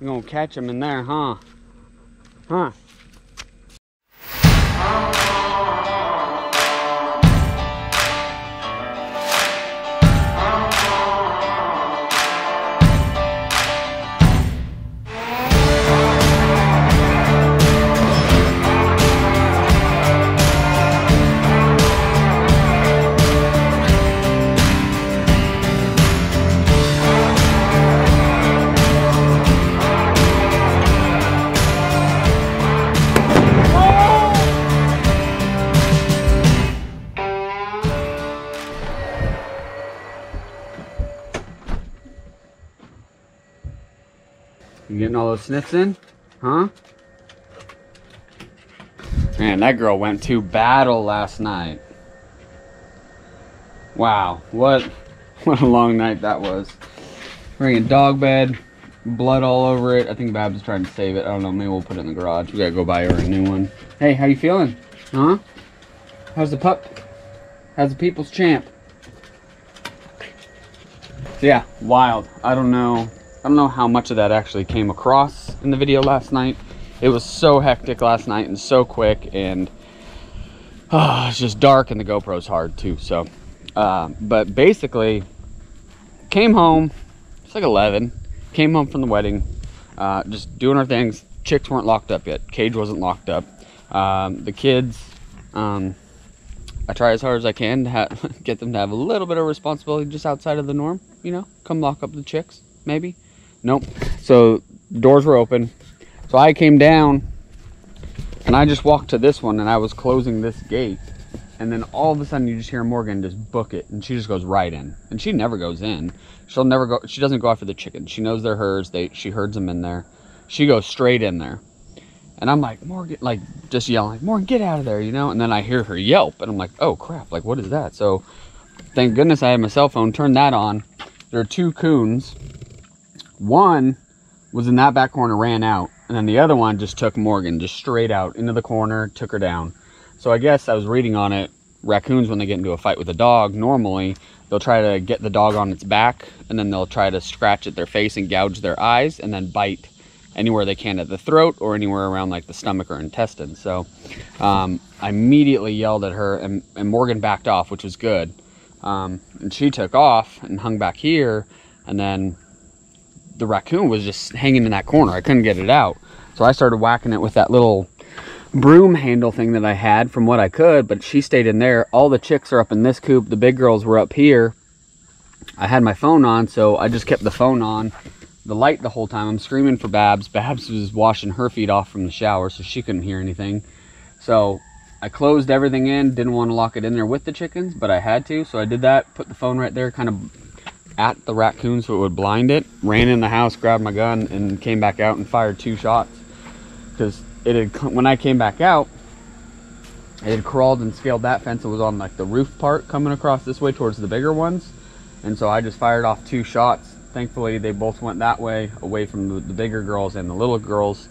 You're gonna catch them in there, huh? Huh? You getting all those sniffs in? Huh? Man, that girl went to battle last night. Wow, what a long night that was. We're in dog bed, blood all over it. I think Babs is trying to save it. I don't know, maybe we'll put it in the garage. We gotta go buy her a new one. Hey, how you feeling? Huh? How's the pup? How's the people's champ? So yeah, wild. I don't know how much of that actually came across in the video last night. It was so hectic last night and so quick, and it's just dark, and the GoPro's hard too. So, but basically, came home. It's like 11. Came home from the wedding, just doing our things. Chicks weren't locked up yet. Cage wasn't locked up. The kids, I try as hard as I can to get them to have a little bit of responsibility just outside of the norm. You know, come lock up the chicks, maybe. Nope. So doors were open. So I came down and I just walked to this one, and I was closing this gate, and then all of a sudden you just hear Morgan just book it, and she just goes right in. And she never goes in. She doesn't go after the chickens. She knows they're hers. She herds them in there. She goes straight in there. And I'm like, Morgan, like just yelling, like, Morgan, get out of there, you know? And then I hear her yelp, and I'm like, oh crap, like what is that? So thank goodness I had my cell phone, turned that on. There are two coons. One was in that back corner, ran out, and then the other one just took Morgan just straight out into the corner, took her down. So I guess I was reading on it, raccoons, when they get into a fight with a dog, normally they'll try to get the dog on its back, and then they'll try to scratch at their face and gouge their eyes, and then bite anywhere they can at the throat or anywhere around like the stomach or intestine. So I immediately yelled at her, and Morgan backed off, which was good. And she took off and hung back here, and then the raccoon was just hanging in that corner. I couldn't get it out. So I started whacking it with that little broom handle thing that I had from what I could, but she stayed in there. All the chicks are up in this coop. The big girls were up here. I had my phone on, so I just kept the phone on, the light the whole time. I'm screaming for Babs. Babs was washing her feet off from the shower, so she couldn't hear anything. So I closed everything in. Didn't want to lock it in there with the chickens, but I had to, so I did that. Put the phone right there, kind of at the raccoon so it would blind it. Ran in the house, grabbed my gun, and came back out and fired 2 shots. Because when I came back out, it had crawled and scaled that fence. It was on like the roof part coming across this way towards the bigger ones. And so I just fired off 2 shots. Thankfully, they both went that way, away from the bigger girls and the little girls.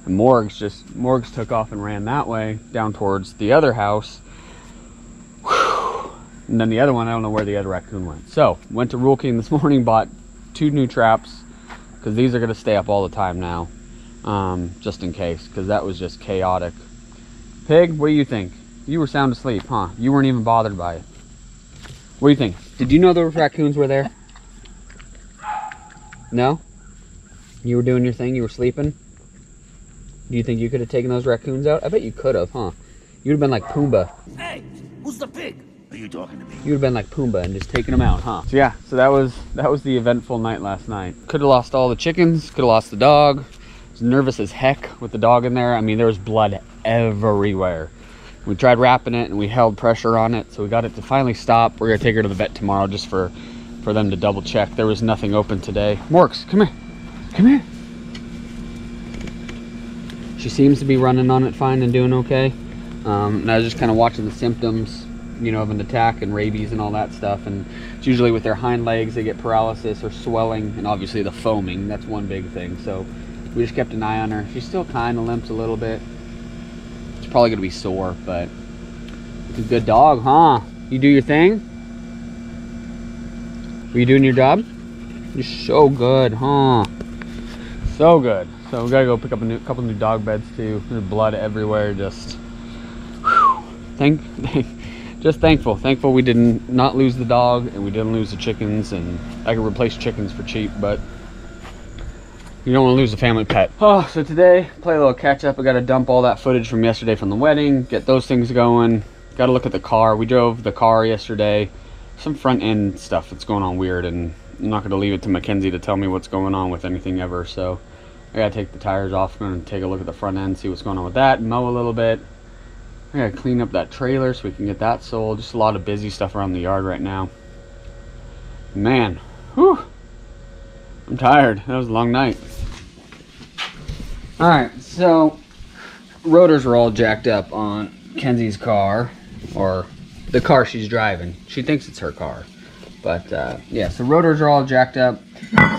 And Morgs took off and ran that way, down towards the other house. Whew. And then the other one, I don't know where the other raccoon went. So, went to Rural King this morning, bought 2 new traps, because these are going to stay up all the time now, just in case, because that was just chaotic. Pig, what do you think? You were sound asleep, huh? You weren't even bothered by it. What do you think? Did you know those raccoons were there? No? You were doing your thing? You were sleeping? Do you think you could have taken those raccoons out? I bet you could have, huh? You would have been like Pumbaa. Hey, who's the pig? Are you talking to me? You would have been like Pumbaa and just taken them out, huh? So yeah, so that was the eventful night last night. Could have lost all the chickens, could have lost the dog. I was nervous as heck with the dog in there. I mean, there was blood everywhere. We tried wrapping it and we held pressure on it, so we got it to finally stop. We're gonna take her to the vet tomorrow just for them to double check. There was nothing open today. Morks, come here. Come here. She seems to be running on it fine and doing okay. And I was just kind of watching the symptoms, you know, of an attack and rabies and all that stuff. And it's usually with their hind legs, they get paralysis or swelling, and obviously the foaming. That's one big thing. So we just kept an eye on her. She still kind of limps a little bit. It's probably going to be sore, but it's a good dog, huh? You do your thing? Are you doing your job? You're so good, huh? So good. So we gotta go pick up a couple new dog beds too. There's blood everywhere. Just whew, just thankful we did not lose the dog and we didn't lose the chickens, and I could replace chickens for cheap, but you don't want to lose a family pet. Oh, so today play a little catch up. I got to dump all that footage from yesterday from the wedding, get those things going. Got to look at the car. We drove the car yesterday. Some front end stuff that's going on weird, and I'm not going to leave it to Mackenzie to tell me what's going on with anything ever. So I got to take the tires off. I'm going to take a look at the front end, see what's going on with that, mow a little bit. I got to clean up that trailer so we can get that sold. Just a lot of busy stuff around the yard right now. Man, whew, I'm tired. That was a long night. All right, so rotors are all jacked up on Kenzie's car, or the car she's driving. She thinks it's her car, but yeah, so rotors are all jacked up.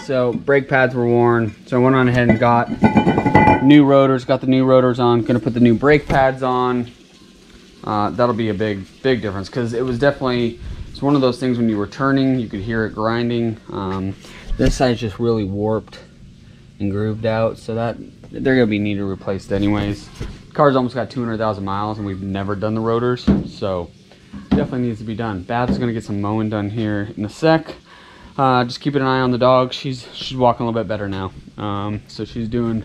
So brake pads were worn, so I went on ahead and got new rotors. Got the new rotors on. Gonna put the new brake pads on. That'll be a big difference, because it was definitely, it's one of those things when you were turning you could hear it grinding. This side's just really warped and grooved out, so that they're gonna be needed replaced anyways. The car's almost got 200,000 miles and we've never done the rotors, so definitely needs to be done. Babs gonna get some mowing done here in a sec. Just keeping an eye on the dog. She's walking a little bit better now, so she's doing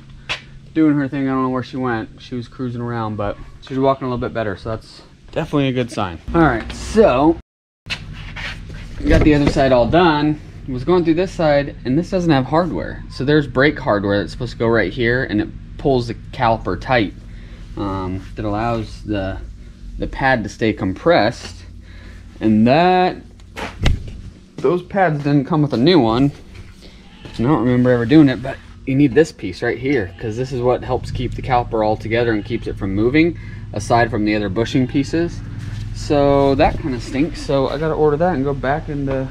her thing. I don't know where she went. She was cruising around, but she's walking a little bit better, so that's definitely a good sign. All right, so we got the other side all done. Was going through this side, and this doesn't have hardware. So there's brake hardware that's supposed to go right here, and it pulls the caliper tight. That allows the pad to stay compressed, and those pads didn't come with a new one. I don't remember ever doing it, but you need this piece right here, because this is what helps keep the caliper all together and keeps it from moving, aside from the other bushing pieces. So that kind of stinks. So I gotta order that and go back into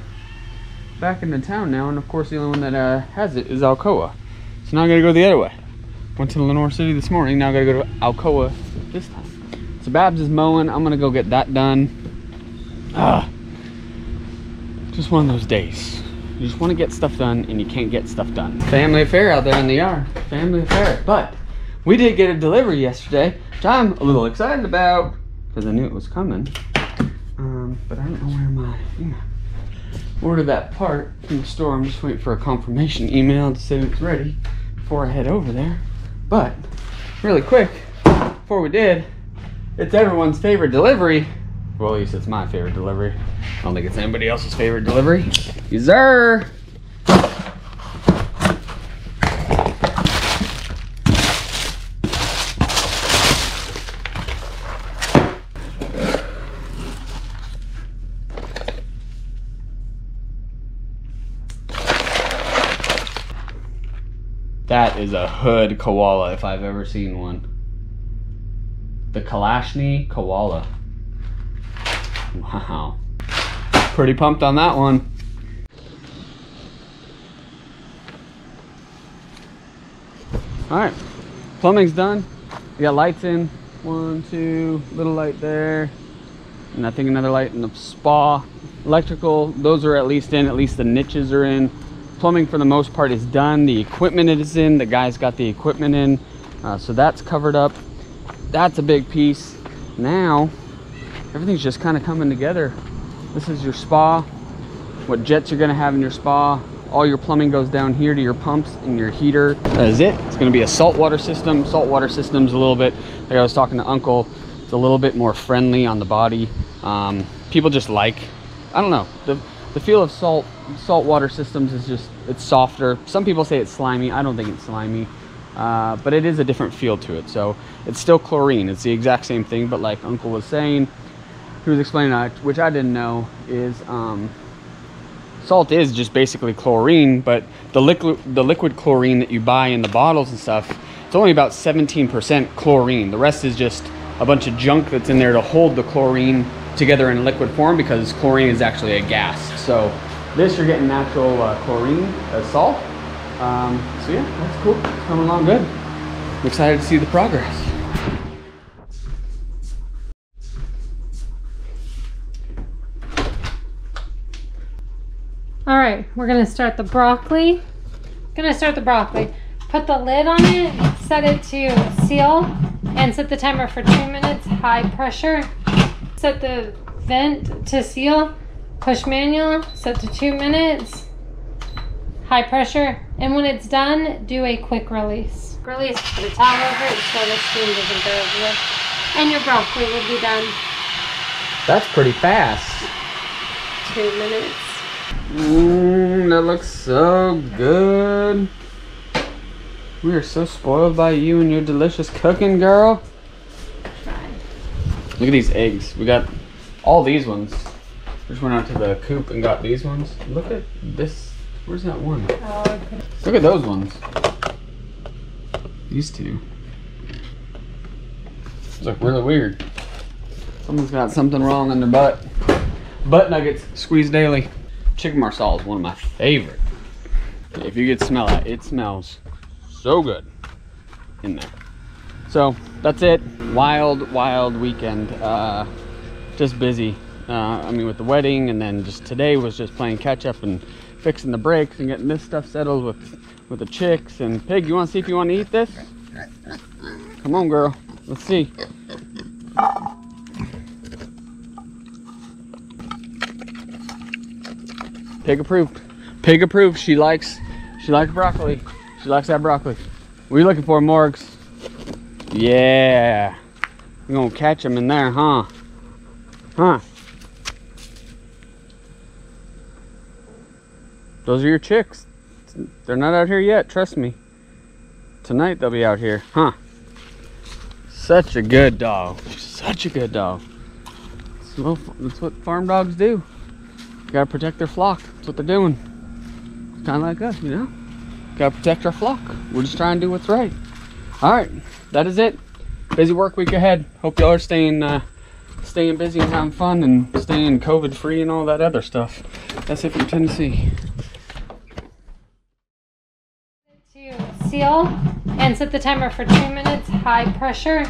town now, and of course the only one that has it is Alcoa. So now I gotta go the other way. Went to Lenore City this morning, now I gotta go to Alcoa this time. So Babs is mowing. I'm gonna go get that done. Just one of those days. You just want to get stuff done and you can't get stuff done. Family affair out there in the yard. Family affair. But we did get a delivery yesterday, which I'm a little excited about because I knew it was coming. But I don't know where my ordered that part from the store. I'm just waiting for a confirmation email to say it's ready before I head over there. But really quick, before we did, it's everyone's favorite delivery. Well, at least it's my favorite delivery. I don't think it's anybody else's favorite delivery. Yes, sir. That is a hood koala if I've ever seen one. The Kalashni koala. Wow. Pretty pumped on that one. Alright, plumbing's done. We got lights in. 1, 2, little light there. And I think another light in the spa. Electrical, those are at least the niches are in. Plumbing for the most part is done. The equipment is in. The guys got the equipment in. So that's covered up. That's a big piece. Now, everything's just kind of coming together. This is your spa. What jets you're gonna have in your spa. All your plumbing goes down here to your pumps and your heater. That is it. It's gonna be a saltwater system. Saltwater system's a little bit, like I was talking to Uncle, it's a little bit more friendly on the body. People just like, I don't know, the feel of saltwater systems is just, it's softer. Some people say it's slimy. I don't think it's slimy. But it is a different feel to it. So it's still chlorine. It's the exact same thing, but like Uncle was saying, he was explaining, which I didn't know, is salt is just basically chlorine, but the liquid chlorine that you buy in the bottles and stuff, it's only about 17% chlorine. The rest is just a bunch of junk that's in there to hold the chlorine together in liquid form, because chlorine is actually a gas. So this, you're getting natural chlorine as salt. So yeah, that's cool. It's coming along good. I'm excited to see the progress. All right, we're gonna start the broccoli. Put the lid on it, set it to seal, and set the timer for 2 minutes, high pressure. Set the vent to seal, push manual, set to 2 minutes, high pressure, and when it's done, do a quick release. Release, put a towel over it so the steam doesn't go everywhere. And your broccoli will be done. That's pretty fast. 2 minutes. That looks so good. We are so spoiled by you and your delicious cooking, girl. Look at these eggs. We got all these ones. We just went out to the coop and got these ones. Look at this. Where's that one? Look at those ones. These two. These look really weird. Someone's got something wrong in their butt. Butt nuggets, squeezed daily. Chicken marsala is one of my favorite. If you could smell it, it smells so good in there. So that's it. Wild weekend. Just busy. I mean, with the wedding, and then just today was just playing catch up and fixing the brakes and getting this stuff settled with the chicks. And Pig, you want to see if you want to eat this? Come on, girl. Let's see. Pig approved. Pig approved. She likes broccoli. She likes that broccoli. What are you looking for, Morgs? Yeah. We're gonna catch them in there, huh? Huh? Those are your chicks. They're not out here yet, trust me. Tonight they'll be out here, huh? Such a good dog. Such a good dog. That's what farm dogs do. You gotta protect their flock. That's what they're doing. Kind of like us, you know? Gotta protect our flock. We're just trying to do what's right. Alright, that is it. Busy work week ahead. Hope y'all are staying busy and having fun and staying COVID free and all that other stuff. That's it from Tennessee. To seal and set the timer for 2 minutes, high pressure.